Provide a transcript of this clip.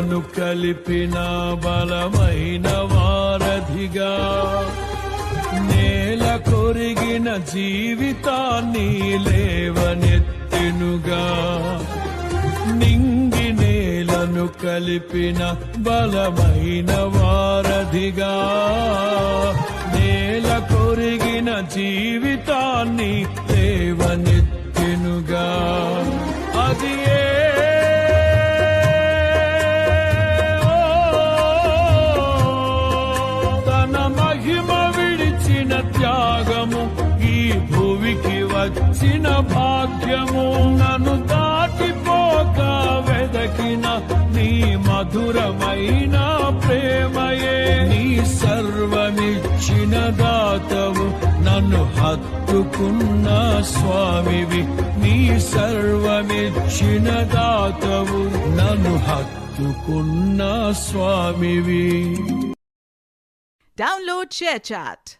నేలను కలిపిన బలమైన వారధిగా నేల కొరిగిన జీవితాన్ని లేవనెత్తెనుగా నింగి నేలను కలిపిన బలమైన వారధిగా నేల కొరిగిన జీవితాన్ని లేవనెత్తెనుగా అది తన మహిమ విడిచిన త్యాగము ఈ భూమికి వచ్చిన భాగ్యము నన్ను దాటిపోక వెదకిన నీ మధురమైన ప్రేమయే నీ సర్వమిచ్చిన దాతవు నన్ను హత్తుకున్న స్వామివి నీ సర్వమిచ్చిన దాతవు నన్ను హత్తుకున్న స్వామివి. Download ShareChat.